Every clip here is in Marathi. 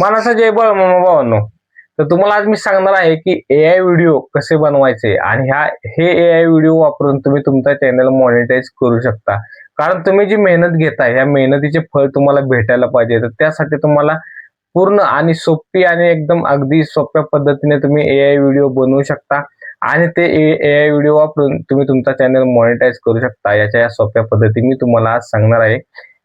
मानाचा जय बाळमामा भावांनो. तर तुम्हाला आज मी सांगणार आहे की एआय व्हिडिओ कसे बनवायचे आणि हे एआय व्हिडिओ वापरून तुम्ही तुमचा चॅनल मॉनिटाईज करू शकता. कारण तुम्ही जी मेहनत घेताय ह्या मेहनतीचे फळ तुम्हाला भेटायला पाहिजे. तर त्यासाठी तुम्हाला पूर्ण आणि सोपी आणि एकदम अगदी सोप्या पद्धतीने तुम्ही एआय व्हिडिओ बनवू शकता आणि ते एआय व्हिडिओ वापरून तुम्ही तुमचा चॅनल मॉनिटाईज करू शकता. या सोप्या पद्धती मी तुम्हाला आज सांगणार आहे.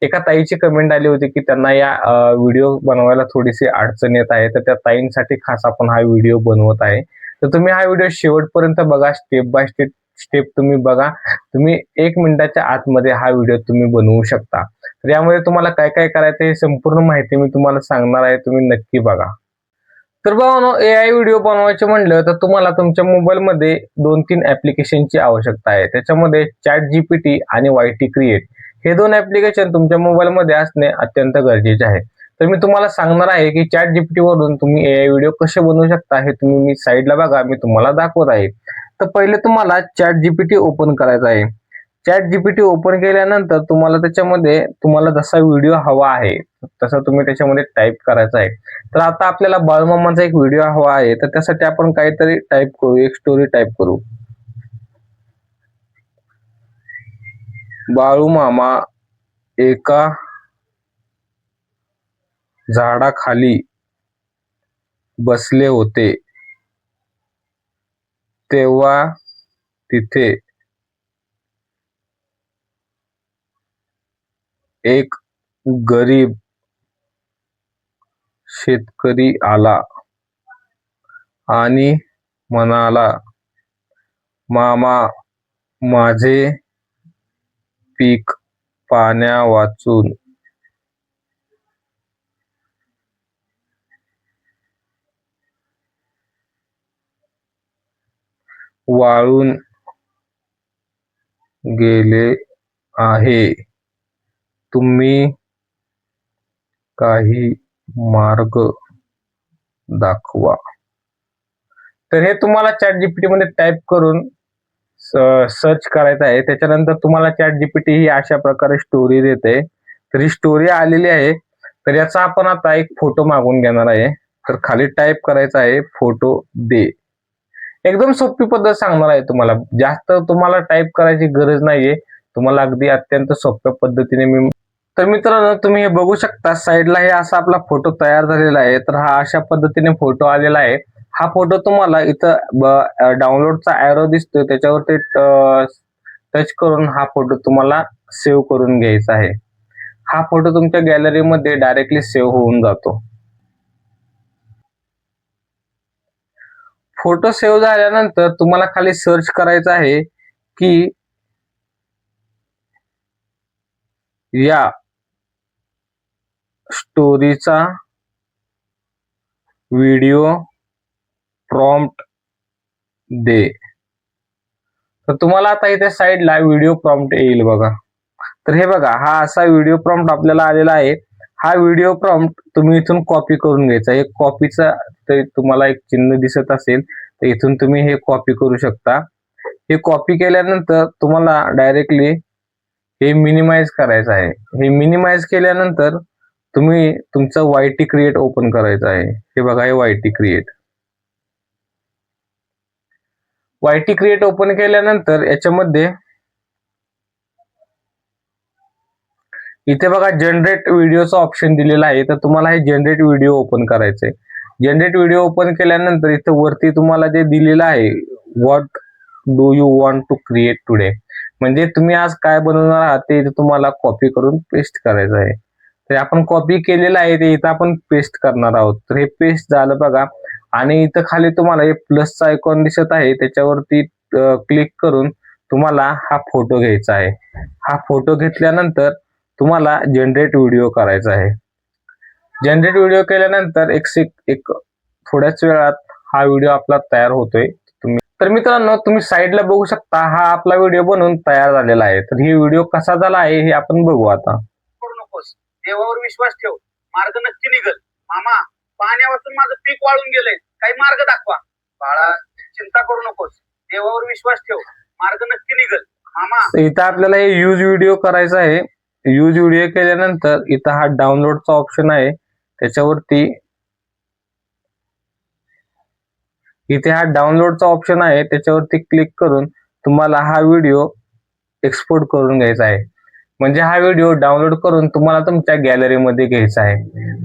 एका ताईची कमेंट आली होती की त्यांना या व्हिडिओ बनवायला थोडीशी अडचण येत आहे, तर त्या ताईंसाठी खास आपण हा व्हिडिओ बनवत आहे. तर तुम्ही हा व्हिडिओ शेवटपर्यंत बघा, स्टेप बाय स्टेप तुम्ही बघा. तुम्ही 1 मिनिटाच्या आतमध्ये हा व्हिडिओ तुम्ही बनवू शकता. तर यामध्ये तुम्हाला काय काय करायचं हे संपूर्ण माहिती मी तुम्हाला सांगणार आहे, तुम्ही नक्की बघा. तर भावांनो, एआय व्हिडिओ बनवायचे म्हणलं तर तुम्हाला तुमच्या मोबाईलमध्ये 2-3 ऍप्लिकेशनची आवश्यकता आहे. त्याच्यामध्ये ChatGPT आणि YT क्रिएट हे 2 ऍप्लिकेशन तुमच्या मोबाईलमध्ये असणे अत्यंत गरजेचे आहे. तर मी तुम्हाला सांगणार आहे की ChatGPT वरून तुम्ही एआय व्हिडिओ कसे बनवू शकता हे तुम्ही मी साईडला बघा, मी तुम्हाला दाखवत आहे. तर पहिले तुम्हाला ChatGPT ओपन करायचा आहे. ChatGPT ओपन केल्यानंतर तुम्हाला त्याच्यामध्ये तुम्हाला जसा व्हिडिओ हवा आहे तसा तुम्ही त्याच्यामध्ये टाईप करायचा आहे. तर आता आपल्याला बाळूमामाचा एक व्हिडिओ हवा आहे, तर त्यासाठी आपण काहीतरी टाईप करू, एक स्टोरी टाईप करू. बाळूमामा एका झाडाखाली बसले होते, तेव्हा तिथे एक गरीब शेतकरी आला आणि म्हणाला, मामा, माझे पीक पाण्यावाचून वाळून गेले आहे. तुम्ही काही मार्ग दाखवा. तर हे तुम्हाला ChatGPT मध्ये टाईप करून सर्च करायचं आहे. त्याच्यानंतर तुम्हाला ChatGPT ही अशा प्रकारे स्टोरी देते. तर ही स्टोरी आलेली आहे. तर याचा आपण आता एक फोटो मागून घेणार आहे. तर खाली टाईप करायचा आहे, फोटो दे. एकदम सोपी पद्धत सांगणार आहे तुम्हाला. जास्त तुम्हाला टाईप करायची गरज नाहीये. तुम्हाला अगदी अत्यंत सोप्या पद्धतीने मी. तर मित्रांनो, तुम्ही हे बघू शकता साईडला हे असा आपला फोटो तयार झालेला आहे. तर हा अशा पद्धतीने फोटो आलेला आहे. हा फोटो तुम्हाला इथं डाउनलोडचा ॲरो दिसतोय त्याच्यावरती टच करून हा फोटो तुम्हाला सेव्ह करून घ्यायचा आहे. हा फोटो तुमच्या गॅलरीमध्ये डायरेक्टली सेव्ह होऊन जातो. फोटो सेव्ह झाल्यानंतर तुम्हाला खाली सर्च करायचं आहे की या स्टोरीचा व्हिडिओ प्रॉम्प्ट दे. तर तुम्हाला आता इथे साईडला व्हिडिओ प्रॉम्प्ट येईल बघा. तर हे बघा, हा असा व्हिडिओ प्रॉम्प्ट आपल्याला आलेला आहे. हा व्हिडिओ प्रॉम्प्ट तुम्ही इथून कॉपी करून घ्यायचा. एक कॉपीचा तुम्हाला एक चिन्ह दिसत असेल तर इथून तुम्ही हे कॉपी करू शकता. हे कॉपी केल्यानंतर तुम्हाला डायरेक्टली हे मिनिमाइज करायचं आहे. हे मिनिमाइज केल्यानंतर तुम्ही तुमचं YT क्रिएट ओपन करायचं आहे. हे बघा, हे YT create. YT create open केल्यानंतर याच्यामध्ये इथे बघा जनरेट व्हिडिओचा ऑप्शन दिलेला आहे. तर तुम्हाला हे जनरेट व्हिडिओ ओपन करायचंय. जनरेट व्हिडिओ ओपन केल्यानंतर इथे वरती तुम्हाला जे दिलेलं आहे, what do you want to create today, म्हणजे तुम्ही आज काय बनवणार आहात ते इथे तुम्हाला कॉपी करून पेस्ट करायचं आहे. तर आपण कॉपी केलेलं आहे ते इथं आपण पेस्ट करणार आहोत. तर हे पेस्ट झालं बघा. आणि इथं खाली तुम्हाला हे प्लसचा आयकॉन दिसत आहे, त्याच्यावरती क्लिक करून तुम्हाला हा फोटो घ्यायचा आहे. हा फोटो घेतल्यानंतर तुम्हाला जनरेट व्हिडिओ करायचा आहे. जनरेट व्हिडिओ केल्यानंतर एक थोड्याच वेळात हा व्हिडिओ आपला तयार होतोय. तर मित्रांनो, तुम्ही साईडला बघू शकता हा आपला व्हिडिओ बनवून तयार झालेला आहे. तर ही व्हिडिओ कसा झाला आहे हे आपण बघू आता. करू नकोस, देवावर विश्वास ठेव, मार्ग नक्की निघल. मामा, पाण्यावाचून माझं पीक वाळून गेलंय, काही मार्ग दाखवा. बाळा, चिंता करू नकोस, देवावर विश्वास ठेव, मार्ग नक्की निघल. मामा, इथं आपल्याला हे यूज व्हिडिओ करायचा आहे. यूज व्हिडिओ केल्यानंतर इथं हा डाउनलोडचा ऑप्शन आहे, त्याच्यावरती इथे हा डाउनलोडचा ऑप्शन आहे, त्याच्यावरती क्लिक करून तुम्हाला हा व्हिडिओ एक्सपोर्ट करून घ्यायचा आहे. म्हणजे हा व्हिडिओ डाउनलोड करून तुम्हाला तुमच्या गॅलरीमध्ये घ्यायचा आहे.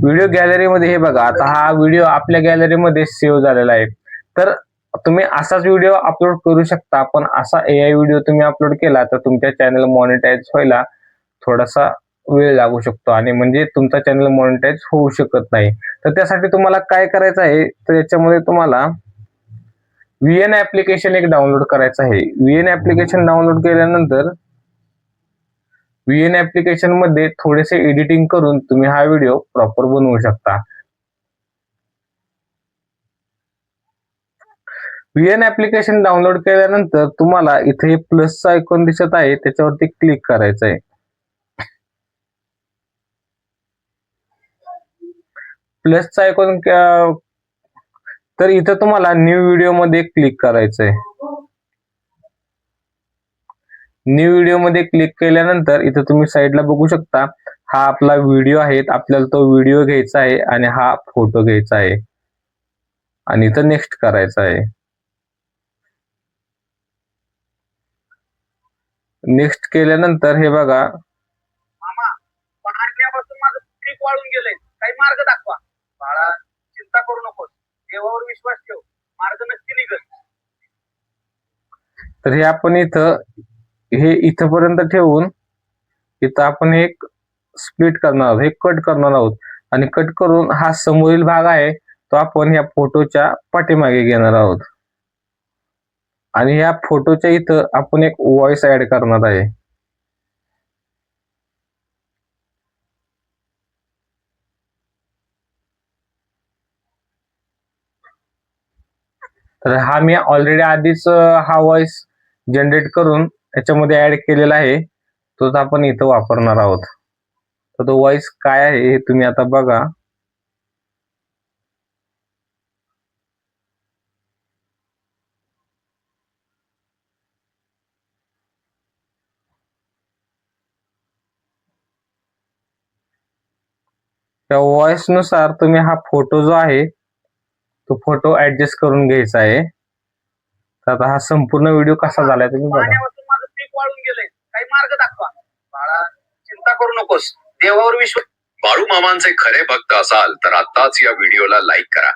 व्हिडिओ गॅलरीमध्ये हे बघा, आता हा व्हिडिओ आपल्या गॅलरीमध्ये सेव्ह झालेला आहे. तर तुम्ही असाच व्हिडिओ अपलोड करू शकता, पण असा AI व्हिडिओ तुम्ही अपलोड केला तर तुमच्या चॅनल मॉनिटाईज व्हायला थोडासा वेळ लागू शकतो आणि म्हणजे तुमचा चॅनल मॉनिटाईज होऊ शकत नाही. तर त्यासाठी तुम्हाला काय करायचं आहे, तर याच्यामध्ये तुम्हाला VN ऍप्लिकेशन एक डाउनलोड करायचं आहे. VN ऍप्लिकेशन डाउनलोड केल्यानंतर VN ऍप्लिकेशन मध्ये थोडेसे एडिटिंग करून तुम्ही हा व्हिडिओ प्रॉपर बनवू शकता. VN ऍप्लिकेशन डाउनलोड केल्यानंतर तुम्हाला इथे प्लसचा आयकॉन दिसत आहे, त्याच्यावरती क्लिक करायचं आहे. प्लसचा आयकॉन तर इथं तुम्हाला न्यू व्हिडिओ मध्ये क्लिक करायचं आहे. न्यू व्हिडिओ मध्ये क्लिक केल्यानंतर इथं तुम्ही साईडला बघू शकता, हा आपला व्हिडिओ आहे. आपल्याला तो व्हिडिओ घ्यायचा आहे आणि हा फोटो घ्यायचा आहे आणि इथं नेक्स्ट करायचा आहे. नेक्स्ट केल्यानंतर हे बघा, मामा पाण्यापासून माझं पीक वाळून गेलंय, काही मार्ग दाखवा. बाळा चिंता करू नकोस, देवावर विश्वास ठेव, मार्ग नक्की निघल. तर हे आपण हे इथपर्यंत ठेवून इथं आपण एक स्प्लिट करणार आहोत, हे कट करणार आहोत आणि कट करून हा समोरील भाग आहे तो आपण या फोटोच्या पाठीमागे घेणार आहोत आणि या फोटोच्या इथं आपण एक व्हॉइस ऍड करणार आहे. तर हा मी ऑलरेडी आधीच हा व्हॉइस जनरेट करून याच्यामध्ये ऍड केलेला आहे, तोच आपण इथं वापरणार आहोत. तर तो व्हॉइस काय आहे हे तुम्ही आता बघा. त्या व्हॉइस नुसार तुम्ही हा फोटो जो आहे तो फोटो ऍडजस्ट करून घ्यायचा आहे. तर आता हा संपूर्ण व्हिडिओ कसा झालाय तुम्ही बघा. पाण्यापासून माझं पीक वाळून गेलंय, काही मार्ग दाखवा. बाळा चिंता करू नकोस, देवावर विश्वास. बाळू मामांचे खरे भक्त असाल तर आताच या व्हिडिओला लाईक करा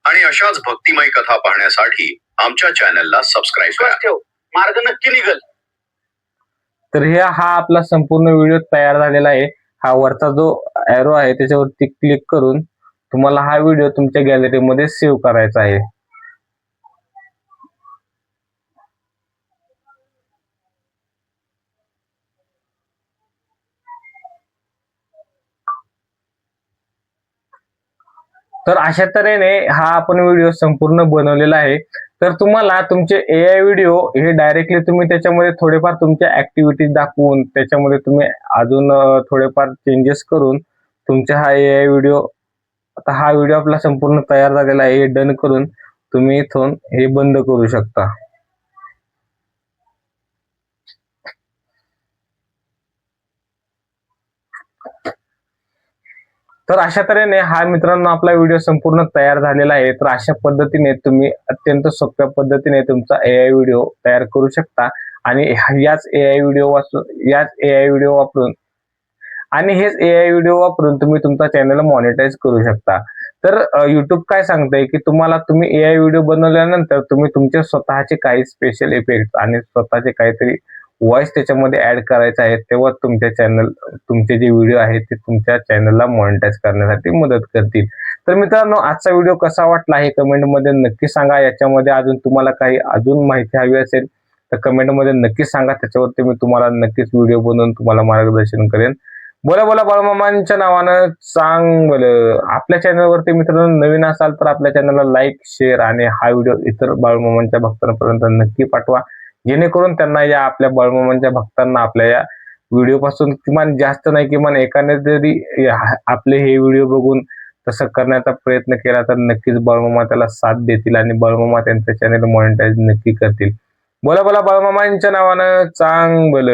आणि अशाच भक्तिमय कथा पाहण्यासाठी आमच्या चॅनलला सबस्क्राईब करा. ठेव, मार्ग नक्की निघल. तर हा आपला संपूर्ण व्हिडिओ तयार झालेला आहे. हा वरचा जो एरो आहे त्याच्यावरती क्लिक करून तुम्हाला हा व्हिडिओ तुमच्या गॅलरीमध्ये सेव्ह करायचा आहे. तर अशा तऱ्हेने हा आपण व्हिडिओ संपूर्ण बनवलेला आहे. तर तुम्हाला तुमचे AI व्हिडिओ हे डायरेक्टली तुम्ही त्याच्यामध्ये थोडेफार तुमच्या ऍक्टिव्हिटीज दाखवून त्याच्यामध्ये तुम्ही अजून थोडेफार चेंजेस करून तुमचा हा AI व्हिडिओ, आता हा व्हिडिओ आपला संपूर्ण तयार झालेला आहे, हे डन करून तुम्ही इथून हे बंद करू शकता. तर अशा तऱ्हेने हा मित्रांनो आपला व्हिडिओ संपूर्ण तयार झालेला आहे. तर अशा पद्धतीने तुम्ही अत्यंत सोप्या पद्धतीने तुमचा AI व्हिडिओ तयार करू शकता आणि याच AI व्हिडिओ वापरून आणि हेच AI व्हिडिओ वापरून तुम्ही तुमचा चॅनल मॉनिटाईज करू शकता. तर YouTube काय सांगतंय की तुम्ही AI व्हिडिओ बनवल्यानंतर तुम्ही तुमचे स्वतःचे काही स्पेशल इफेक्ट आणि स्वतःचे काहीतरी व्हॉइस त्याच्यामध्ये ऍड करायचा आहे, तेव्हा तुमचे जे व्हिडिओ आहेत ते तुमच्या चॅनलला मॉनिटाईज करण्यासाठी मदत करतील. तर मित्रांनो, आजचा व्हिडिओ कसा वाटला हे कमेंटमध्ये नक्की सांगा. याच्यामध्ये अजून तुम्हाला काही माहिती हवी असेल तर कमेंटमध्ये नक्की सांगा, त्याच्यावरती मी तुम्हाला नक्कीच व्हिडिओ बनवून तुम्हाला मार्गदर्शन करेन. बोला बोला बाळूमामांच्या नावानं सांग बोल. आपल्या चॅनलवरती मित्रांनो नवीन असाल तर आपल्या चॅनलला लाईक, शेअर आणि हा व्हिडिओ इतर बाळूमामांच्या भक्तांपर्यंत नक्की पाठवा, जेणेकरून त्यांना आपल्या बाळूमामांच्या भक्तांना आपल्या या व्हिडिओ पासून किमान जास्त नाही किमान एकाने जरी आपले हे व्हिडिओ बघून तसं करण्याचा प्रयत्न केला तर नक्कीच बाळूमामा त्याला साथ देतील आणि बाळूमामा त्यांचं चॅनल मॉनिटाईज नक्की करतील. बोला बोला बाळूमामांच्या नावानं चांग बोल.